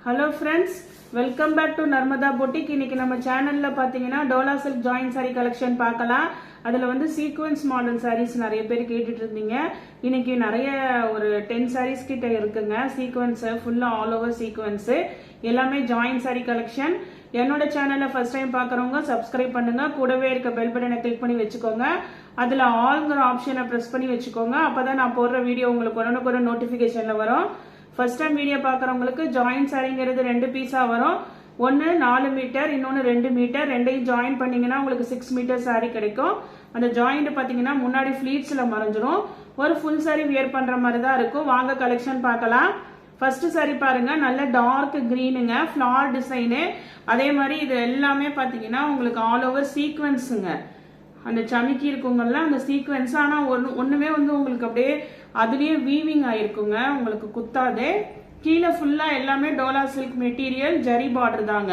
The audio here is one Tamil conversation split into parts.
Hello friends, welcome back to Narmada Boutique. இன்னைக்கு நம்ம சேனல்ல பாத்தீங்கன்னா Dola silk join sorry collection பார்க்கலாம். அதுல வந்து சீக்வென்ஸ் மாடல் சாரீஸ் நிறைய பேர் கேட்டுட்டு இருந்தீங்க. இன்னைக்கு நிறைய ஒரு 10 சாரீஸ் கிட்ட இருக்குங்க. சீக்வென்ஸ் ஃபுல்லா ஆல் ஓவர் சீக்வென்ஸ் எல்லாமே ஜாயின் சாரி கலெக்ஷன். என்னோட சேனலை ஃபர்ஸ்ட் டைம் பார்க்குறவங்க சப்ஸ்கிரைப் பண்ணுங்க. கூடவே இருக்க பெல் பட்டனை கிளிக் பண்ணி வச்சுக்கோங்க. அதுல ஆல்ங்கிற ஆப்ஷனை ப்ரெஸ் பண்ணி வச்சுக்கோங்க. அப்பதான் நான் போடுற வீடியோ உங்களுக்கு உடனுக்குடன் நோட்டிபிகேஷன்ல வரும். ஃபர்ஸ்ட் டைம் வீடியோ பார்க்குறவங்களுக்கு ஜாயின் சாரிங்கிறது 2 பீஸா வரும். ஒன்று 4 மீட்டர், இன்னொன்று 2 மீட்டர். ரெண்டையும் ஜாயின் பண்ணீங்கன்னா உங்களுக்கு 6 மீட்டர் சாரி கிடைக்கும். அந்த ஜாயிண்ட் பார்த்தீங்கன்னா முன்னாடி ஃபிளீட்ஸ்ல மறைஞ்சிரும். ஒரு ஃபுல் சாரி வியர் பண்ற மாதிரி தான் இருக்கும். வாங்க கலெக்ஷன் பார்க்கலாம். ஃபர்ஸ்ட் சாரி பாருங்க, நல்ல டார்க் கிரீனுங்க, ஃபிளார் டிசைனு. அதே மாதிரி இது எல்லாமே பார்த்தீங்கன்னா உங்களுக்கு ஆல் ஓவர் சீக்வென்ஸுங்க. அந்த சமிக்கி இருக்குங்கல்ல அந்த சீக்வென்ஸ், ஆனால் ஒன்றுமே வந்து உங்களுக்கு அப்படியே அதுலேயே வீவிங் ஆயிருக்குங்க, உங்களுக்கு குத்தாது. கீழே ஃபுல்லா எல்லாமே Dola silk material, zari border தாங்க,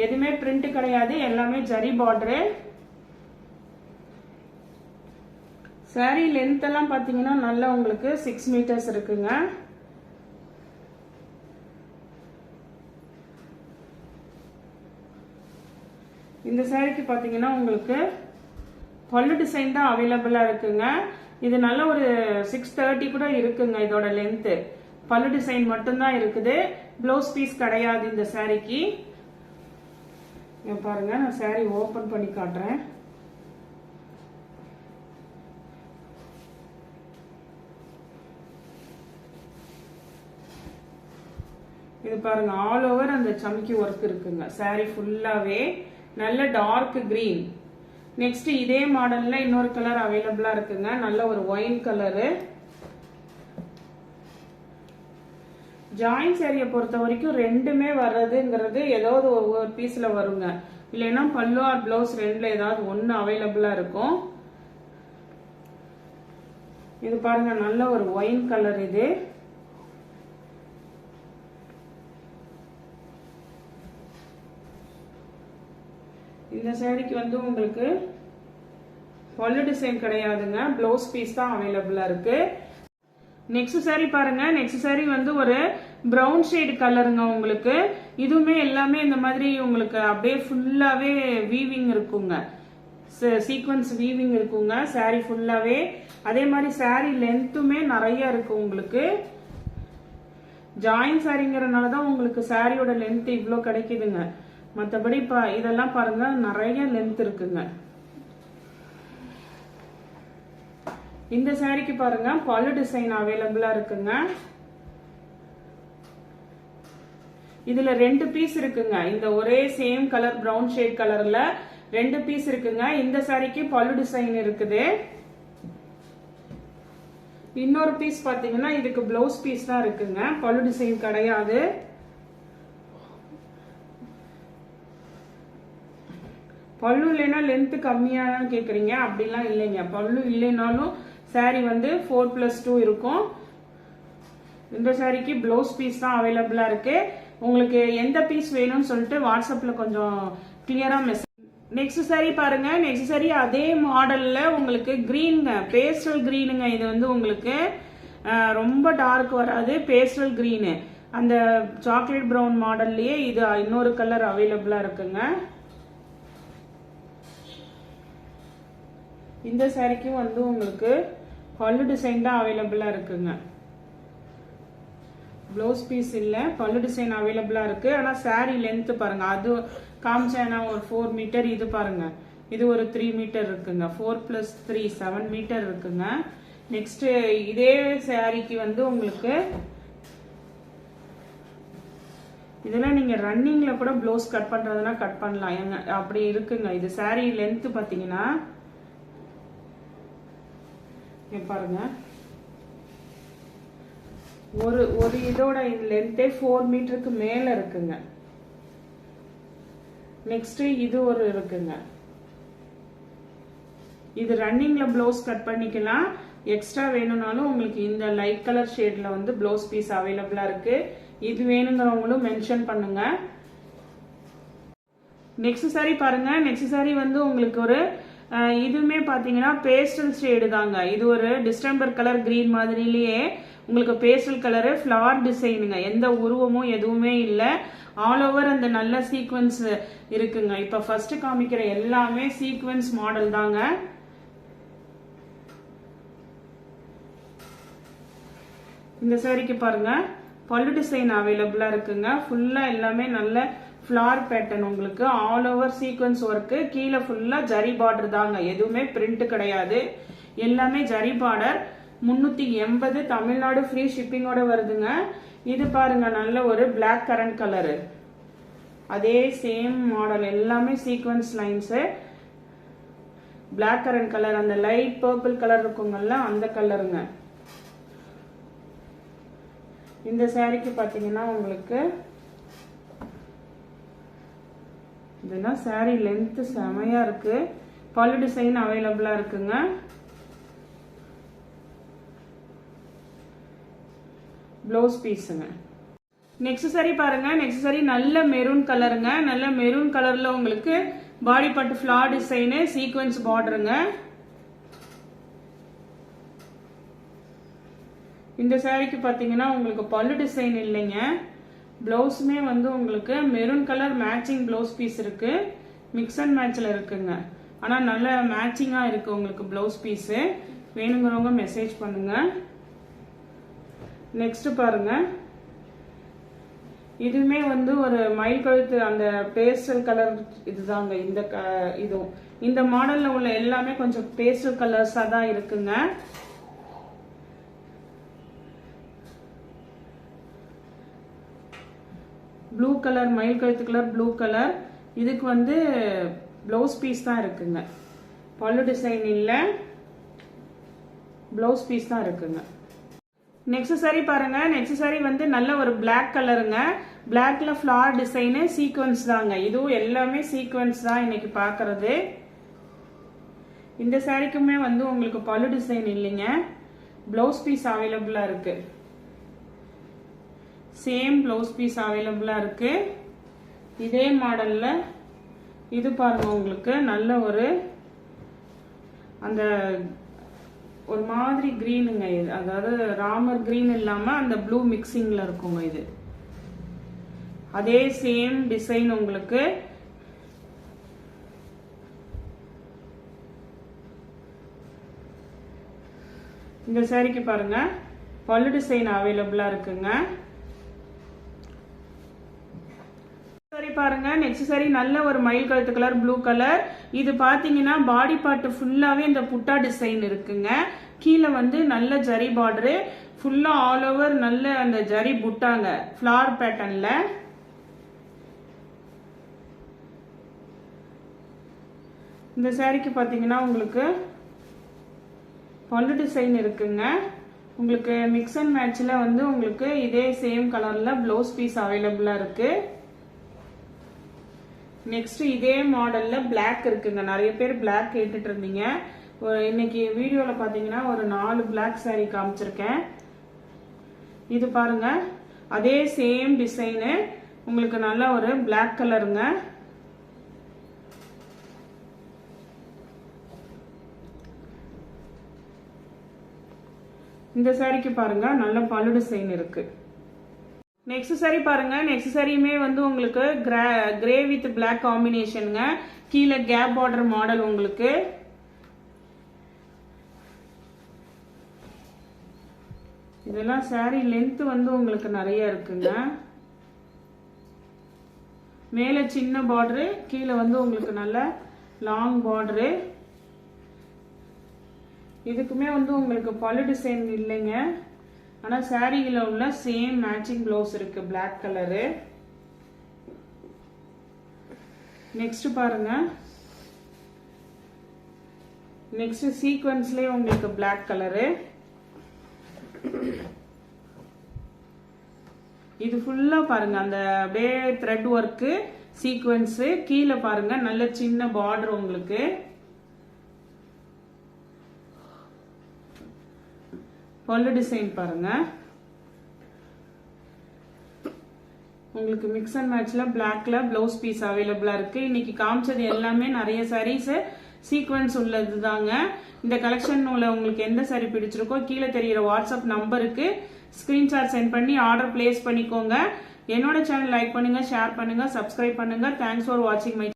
எதுவுமே பிரிண்ட் கிடையாது, எல்லாமே ஜரி பார்டரு. சாரி லென்த் எல்லாம் பாத்தீங்கன்னா நல்லா உங்களுக்கு 6 மீட்டர்ஸ் இருக்குங்க. இந்த சாரிக்கு பாத்தீங்கன்னா உங்களுக்கு பல்லு டிசைன் தான் அவைலபிளா இருக்குங்க. இது நல்ல ஒரு 630 கூட இருக்குங்க இதோட லென்த். பல்லு டிசைன் மட்டும்தான் இருக்குது, பிளவுஸ் பீஸ் கிடையாது இந்த சாரிக்கு. பாருங்க, நான் சாரி ஓபன் பண்ணி காட்டுறேன். இது பாருங்க, ஆல் ஓவர் அந்த சமிக்கி ஒர்க் இருக்குங்க. சாரி ஃபுல்லாவே நல்ல டார்க் கிரீன். நெக்ஸ்ட் இதே மாடல்ல இன்னொரு கலர் அவைலபிளா இருக்குங்க, நல்ல ஒரு ஒயின் கலரு. ஜாயின் சாரியை பொறுத்த வரைக்கும் ரெண்டுமே வர்றதுங்கிறது ஏதாவது ஒரு பீஸ்ல வருங்க, இல்லைன்னா பல்லு ஆர் பிளவுஸ் ரெண்டுல ஏதாவது ஒன்னு அவைலபிளா இருக்கும். இது பாருங்க, நல்ல ஒரு ஒயின் கலர். இது இந்த சாரிக்கு வந்து உங்களுக்கு பல்லு டிசைன் கிடையாதுங்க, பிளவுஸ் பீஸ் தான் அவைலபிளா இருக்கு. நெக்ஸ்ட் சாரி பாருங்க, நெக்ஸ்ட் சாரி வந்து ஒரு பிரவுன் ஷேட் கலருங்க. உங்களுக்கு இதுவுமே எல்லாமே இந்த மாதிரி உங்களுக்கு அப்படியே ஃபுல்லாவே வீவிங் இருக்குங்க, சீக்வன்ஸ் வீவிங் இருக்குங்க சாரி ஃபுல்லாவே. அதே மாதிரி சாரி லென்த்துமே நிறைய இருக்கு உங்களுக்கு. ஜாயின் சாரிங்கிறதுனாலதான் உங்களுக்கு சாரியோட லென்த் இவ்வளோ கிடைக்குதுங்க. மற்றபடி இதெல்லாம் பாருங்க நிறைய லென்த் இருக்குங்க. இந்த சாரிக்கு பாருங்க பல்லு டிசைன் அவைலபிளா இருக்குங்க. இதுல 2 பீஸ் இருக்குங்க. இந்த ஒரே சேம் கலர் பிரவுன் ஷேட் கலர்ல 2 பீஸ் இருக்குங்க. இந்த சாரிக்கு பல்லு டிசைன் இருக்குது. இன்னொரு பீஸ் பாத்தீங்கன்னா இதுக்கு பிளவுஸ் பீஸ் தான் இருக்குங்க, பல்லு டிசைன் கிடையாது. பல்லு இல்லைன்னா லென்த் கம்மியா கேக்குறீங்க, அப்படிலாம் இல்லைங்க. பல்லு இல்லைனாலும் சாரி வந்து 4+2 இருக்கும். இந்த சாரிக்கு பிளவுஸ் பீஸ் தான் அவைலபிளா இருக்கு. உங்களுக்கு எந்த பீஸ் வேணும்னு சொல்லிட்டு வாட்ஸ்அப்ல கொஞ்சம் கிளியரா மெசேஜ். நெக்ஸ்ட் சாரி பாருங்க, நெக்ஸ்ட் சாரி அதே மாடல்ல உங்களுக்கு கிரீனுங்க, பேஸ்டல் கிரீனுங்க. இது வந்து உங்களுக்கு ரொம்ப டார்க் வராது, பேஸ்டல் கிரீனு. அந்த சாக்லேட் பிரவுன் மாடல்லயே இது இன்னொரு கலர் அவைலபிளா இருக்குங்க. இந்த சாரிக்கும் வந்து உங்களுக்கு பல்லு டிசைன் தான் அவைலபிளா இருக்குங்க, பிளவுஸ் பீஸ் இல்ல, பல்லு டிசைன் அவைலபிளா இருக்கு. ஆனா சாரி லென்த் பாருங்க, அது காமிச்சேனா ஒரு 4 மீட்டர், இது பாருங்க இது ஒரு 3 மீட்டர் இருக்குங்க. 4+3 7 மீட்டர் இருக்குங்க. நெக்ஸ்ட் இதே சாரிக்கு வந்து உங்களுக்கு இதெல்லாம் நீங்க ரன்னிங்ல கூட பிளவுஸ் கட் பண்றதுனா கட் பண்ணலாம், அப்படி இருக்குங்க. இது சாரி லென்த் பாத்தீங்கன்னா பாருங்க, ஒரு இதோட லென்த்தே 4 மீட்டருக்கு மேல இருக்குங்க. நெக்ஸ்ட் இது ஒரு இருக்குங்க. இது ரன்னிங்ல பிளவுஸ் கட் பண்ணிக்கலாம். எக்ஸ்ட்ரா வேணும்னாலும் உங்களுக்கு இந்த லைட் கலர் ஷேட்ல வந்து பிளவுஸ் பீஸ் அவைலபிளா இருக்கு. இது வேணுங்கிறவங்களும் மென்ஷன் பண்ணுங்க. நெக்ஸ்ட் சாரி பாருங்க, நெக்ஸ்ட் சாரி வந்து உங்களுக்கு ஒரு இதுவுமே பாத்தீங்கன்னா பேஸ்டல் ஷேடு தாங்க. இது ஒரு டிஸ்டம்பர் கலர் கிரீன் மாதிரிலேயே உங்களுக்கு பேஸ்டல் கலரு ஃபிளவர் டிசைனுங்க, எந்த உருவமும் எதுவுமே இல்லை. ஆல் ஓவர் அந்த நல்ல சீக்வன்ஸ் இருக்குங்க. இப்ப ஃபர்ஸ்ட் காமிக்கிற எல்லாமே சீக்வன்ஸ் மாடல் தாங்க. இந்த சாரிக்கு பாருங்க பல்லு டிசைன் அவைலபிளா இருக்குங்க. ஃபுல்லா எல்லாமே நல்ல ஃபிளார் பேட்டர்ன், உங்களுக்கு ஆல் ஓவர் சீக்வன்ஸ் ஒர்க்கு, கீழே ஃபுல்லா ஜரி பார்டர் தாங்க, எதுவுமே பிரிண்ட் கிடையாது, எல்லாமே ஜரி பார்டர். 380 தமிழ்நாடு ஃப்ரீ ஷிப்பிங்கோட வருதுங்க. இது பாருங்க நல்ல ஒரு பிளாக் கரண்ட் கலரு, அதே சேம் மாடல், எல்லாமே sequins lines. Black currant colour, அந்த லைட் பர்பிள் கலர் இருக்குங்கல்ல அந்த கலருங்க. இந்த சாரிக்கு பாத்தீங்கன்னா உங்களுக்கு இதெல்லாம் சாரி லென்த் செமையா இருக்கு. பல்லு டிசைன் அவைலபிளா இருக்குங்க. ப்ளவுஸ் பீஸுங்க. நெக்ஸ்ட் சாரி பாருங்க. நெக்ஸ்ட் சாரி நல்ல மெரூன் கலருங்க. நல்ல மெரூன் கலர்ல உங்களுக்கு பாடி பட்டு ஃபிளார் டிசைனு, சீக்வன்ஸ் பார்டருங்க. இந்த சாரிக்கு பாத்தீங்கன்னா உங்களுக்கு பல்லு டிசைன் இல்லைங்க, பிளவுஸுமே வந்து உங்களுக்கு maroon colour matching blouse piece இருக்கு, மிக்ஸ் அண்ட் மேட்ச்ல இருக்குங்க. ஆனா நல்ல மேட்சிங்கா இருக்கு உங்களுக்கு பிளவுஸ் பீஸ். வேணுங்கிறவங்க மெசேஜ் பண்ணுங்க. நெக்ஸ்ட் பாருங்க, இதுவுமே வந்து ஒரு மயில் கழுத்து அந்த பேஸ்டல் கலர் இதுதாங்க. இதுவும் இந்த மாடல்ல உள்ள எல்லாமே கொஞ்சம் பேஸ்டல் கலர்ஸா தான் இருக்குங்க. ப்ளூ கலர், மயில் கழுத்து கலர் ப்ளூ கலர். இதுக்கு வந்து பிளவுஸ் பீஸ் தான் இருக்குங்க, பல்லு டிசைன் இல்ல, பிளவுஸ் பீஸ் தான் இருக்குங்க. நெக்ஸ்ட் சாரி பாருங்க. நெக்ஸ்ட் சாரி வந்து நல்ல ஒரு பிளாக் கலருங்க. பிளாக்ல ஃபிளார் டிசைனு, சீக்வன்ஸ் தாங்க. இதுவும் எல்லாமே சீக்வன்ஸ் தான் இன்னைக்கு பாக்குறது. இந்த சாரிக்குமே வந்து உங்களுக்கு பல்லு டிசைன் இல்லைங்க, பிளவுஸ் பீஸ் அவைலபிளா இருக்கு. சேம் பிளவுஸ் பீஸ் அவைலபிளா இருக்கு. இதே மாடல்ல இது பாருங்க, உங்களுக்கு நல்ல ஒரு அந்த ஒரு மாதிரி கிரீனுங்க, இது அதாவது ராமர் கிரீன் இல்லாம அந்த ப்ளூ மிக்சிங்ல இருக்குங்க. இது அதே சேம் டிசைன் உங்களுக்கு. இந்த சாரிக்கு பாருங்க பல்லு டிசைன் அவைலபிளா இருக்குங்க. பாருங்க நெக்ஸ்ட் சாரி நல்ல ஒரு மயில் கழுத்து கலர் ப்ளூ கலர். இது பாத்தீங்கன்னா பாடி பார்ட் ஃபுல்லாவே இந்த புட்டா டிசைன் இருக்குங்க. கீழே வந்து நல்ல ஜரி பார்டரு, ஃபுல்லா ஆல் ஓவர் நல்ல அந்த ஜரி புட்டாங்க ஃபிளார் பேட்டர்ன்ல. இந்த சாரிக்கு பாத்தீங்கன்னா உங்களுக்கு பல்லு டிசைன் இருக்குங்க. உங்களுக்கு மிக்ஸ் அண்ட் மேட்ச்ல வந்து உங்களுக்கு இதே சேம் கலர்ல பிளவுஸ் பீஸ் அவைலபிளா இருக்கு. நெக்ஸ்ட் இதே மாடல்ல பிளாக் இருக்குங்க. நிறைய பேர் பிளாக் கேட்டுட்டு இருந்தீங்க. இன்னைக்கு வீடியோல பாத்தீங்கன்னா ஒரு 4 பிளாக் சாரி காமிச்சிருக்கேன். இது பாருங்க அதே சேம் டிசைனு, உங்களுக்கு நல்ல ஒரு பிளாக் கலருங்க. இந்த சாரிக்கு பாருங்க நல்ல பல்லு டிசைன் இருக்கு. நெக்ஸ்ட் சாரி பாருங்க. நெக்ஸ்ட் சாரியுமே வந்து உங்களுக்கு கிரே வித் பிளாக் காம்பினேஷனுங்க. கீழே கேப் பார்டர் மாடல் உங்களுக்கு. இதெல்லாம் சாரி லென்த் வந்து உங்களுக்கு நிறைய இருக்குங்க. மேல சின்ன பார்டரு, கீழே வந்து உங்களுக்கு நல்ல லாங் பார்டரு. இதுக்குமே வந்து உங்களுக்கு பல்லு டிசைன் இல்லைங்க, ஆனா சாரியில உள்ள சேம் மேட்சிங் ப்ளவுஸ் இருக்கு பிளாக் கலரு. நெக்ஸ்ட் பாருங்க, நெக்ஸ்ட் சீக்வன்ஸ்லயே உங்களுக்கு பிளாக் கலரு. இது ஃபுல்லா பாருங்க அந்த அப்படியே த்ரெட் ஒர்க்கு சீக்வன்ஸ். கீழே பாருங்க நல்ல சின்ன பார்டர் உங்களுக்கு. பல்லு டிசைன் பாருங்க, உங்களுக்கு மிக்ஸ் அண்ட் மேட்ச்ல பிளாக்ல பிளவுஸ் பீஸ் அவைலபிளா இருக்கு. இன்னைக்கு காமிச்சது எல்லாமே நிறைய சாரீஸ் சீக்வன்ஸ் உள்ளது தாங்க. இந்த கலெக்ஷன் உங்களுக்கு எந்த சாரி பிடிச்சிருக்கோ கீழே தெரியுற வாட்ஸ்அப் நம்பருக்கு ஸ்கிரீன்ஷாட் சென்ட் பண்ணி ஆர்டர் பிளேஸ் பண்ணிக்கோங்க. என்னோட சேனல் லைக் பண்ணுங்க, ஷேர் பண்ணுங்க, சப்ஸ்கிரைப் பண்ணுங்க. தேங்க்ஸ் ஃபார் வாட்சிங் மை